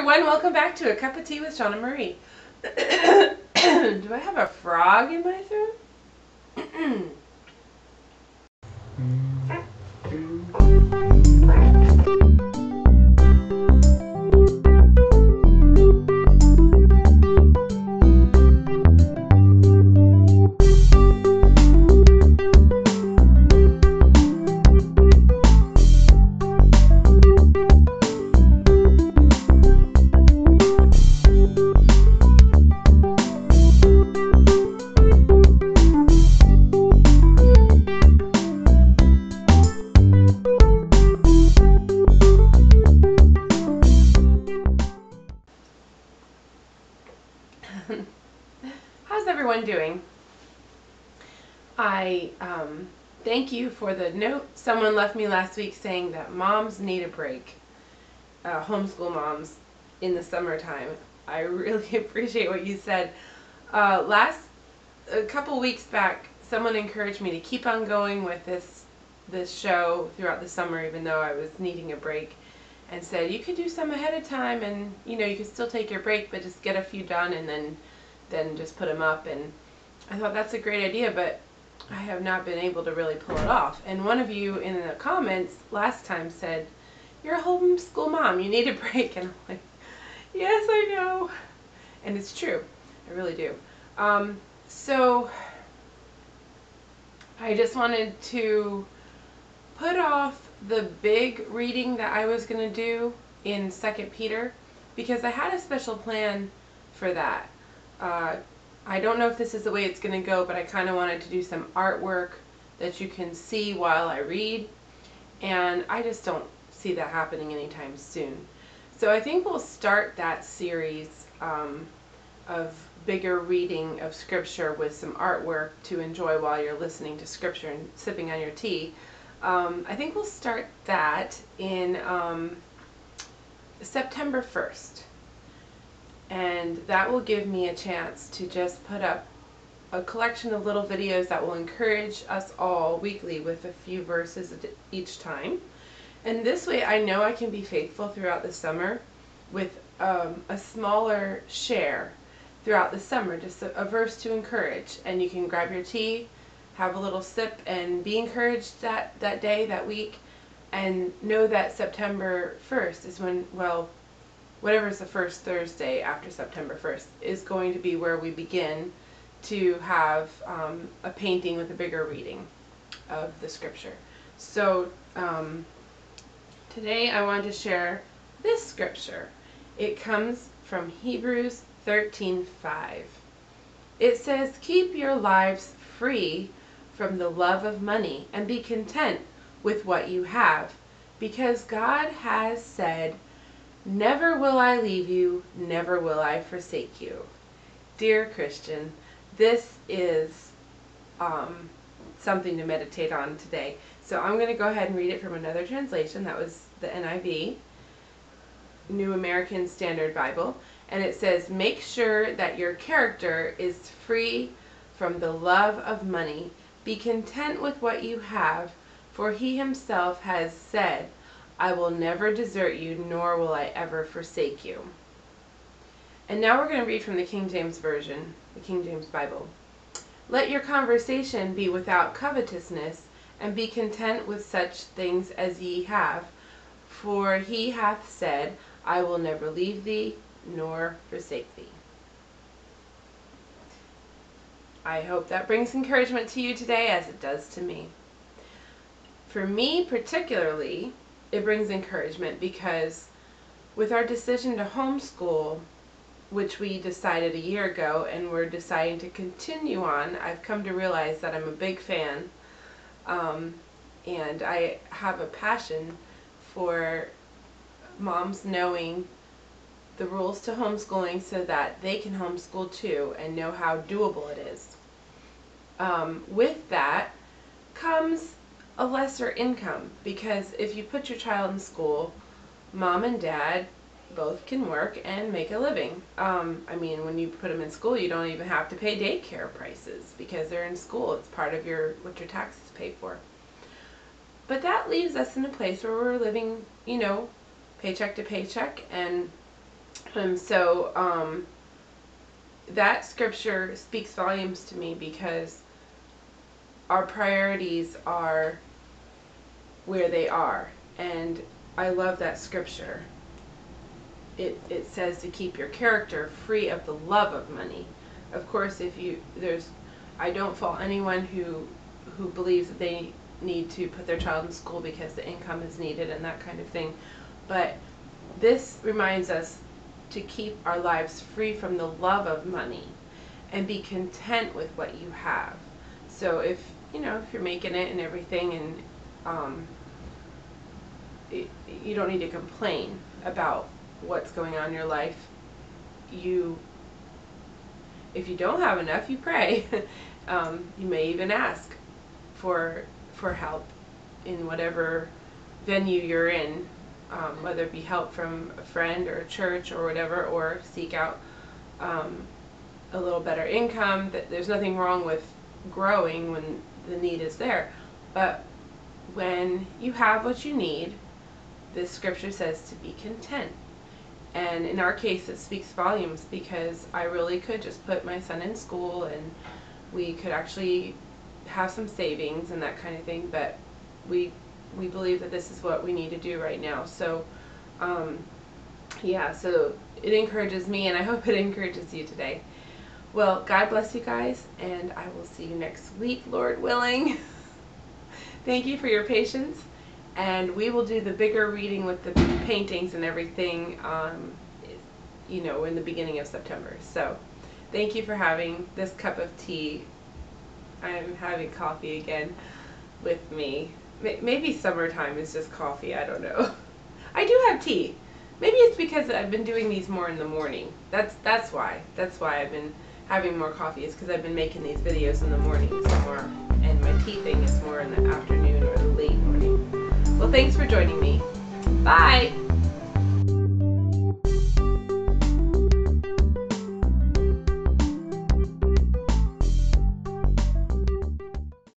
everyone, welcome back to A Cup of Tea with Shauna Marie. Do I have a frog in my throat? How's everyone doing? I thank you for the note someone left me last week saying that moms need a break, homeschool moms in the summertime. I really appreciate what you said. A couple weeks back, someone encouraged me to keep on going with this show throughout the summer, even though I was needing a break, and said you could do some ahead of time, and you could still take your break, but just get a few done, and then just put them up. And I thought that's a great idea, but I have not been able to really pull it off. And one of you in the comments last time said, "You're a homeschool mom, you need a break." And I'm like, yes, I know. And it's true. I really do. So I just wanted to put off the big reading that I was going to do in 2 Peter because I had a special plan for that. I don't know if this is the way it's going to go, but I kind of wanted to do some artwork that you can see while I read, and I just don't see that happening anytime soon. So I think we'll start that series of bigger reading of Scripture with some artwork to enjoy while you're listening to Scripture and sipping on your tea. I think we'll start that in September 1st. And that will give me a chance to just put up a collection of little videos that will encourage us all weekly with a few verses each time. And this way I know I can be faithful throughout the summer with a smaller share throughout the summer, just a verse to encourage. And you can grab your tea, have a little sip, and be encouraged that day, that week, and know that September 1st is when, well, whatever's the first Thursday after September 1st is going to be where we begin to have a painting with a bigger reading of the Scripture. So today I want to share this Scripture. It comes from Hebrews 13:5. It says, "Keep your lives free from the love of money and be content with what you have, because God has said, 'Never will I leave you, never will I forsake you.'" Dear Christian, this is something to meditate on today. So I'm going to go ahead and read it from another translation. That was the NIV, New American Standard Bible. And it says, "Make sure that your character is free from the love of money. Be content with what you have, for He Himself has said, 'I will never desert you, nor will I ever forsake you.'" And now we're going to read from the King James Version, the King James Bible. "Let your conversation be without covetousness, and be content with such things as ye have. For He hath said, 'I will never leave thee, nor forsake thee.'" I hope that brings encouragement to you today, as it does to me. For me particularly, it brings encouragement because with our decision to homeschool, which we decided a year ago and we're deciding to continue on, I've come to realize that I'm a big fan, and I have a passion for moms knowing the rules to homeschooling so that they can homeschool too and know how doable it is. With that comes a lesser income, because if you put your child in school, mom and dad both can work and make a living. I mean, when you put them in school, you don't even have to pay daycare prices because they're in school. It's part of what your taxes pay for. But that leaves us in a place where we're living, paycheck to paycheck, and So that scripture speaks volumes to me because our priorities are where they are. And I love that scripture. It says to keep your character free of the love of money. Of course, I don't fault anyone who believes that they need to put their child in school because the income is needed and that kind of thing. But this reminds us to keep our lives free from the love of money and be content with what you have. So if you're making it and everything, and you don't need to complain about what's going on in your life. If you don't have enough, you pray. You may even ask for help in whatever venue you're in, whether it be help from a friend or a church or whatever, or seek out a little better income. There's nothing wrong with growing when the need is there, but when you have what you need, this scripture says to be content. And in our case, it speaks volumes because I really could just put my son in school and we could actually have some savings and that kind of thing, but we believe that this is what we need to do right now. So yeah, so it encourages me, and I hope it encourages you today. Well, God bless you guys, and I will see you next week, Lord willing. Thank you for your patience, and we will do the bigger reading with the paintings and everything, in the beginning of September. So thank you for having this cup of tea. I'm having coffee again with me. Maybe summertime is just coffee, I don't know. I do have tea. Maybe it's because I've been doing these more in the morning. That's why. That's why I've been having more coffee, is because I've been making these videos in the mornings more, and my tea thing is more in the afternoon or the late morning. Well, thanks for joining me. Bye!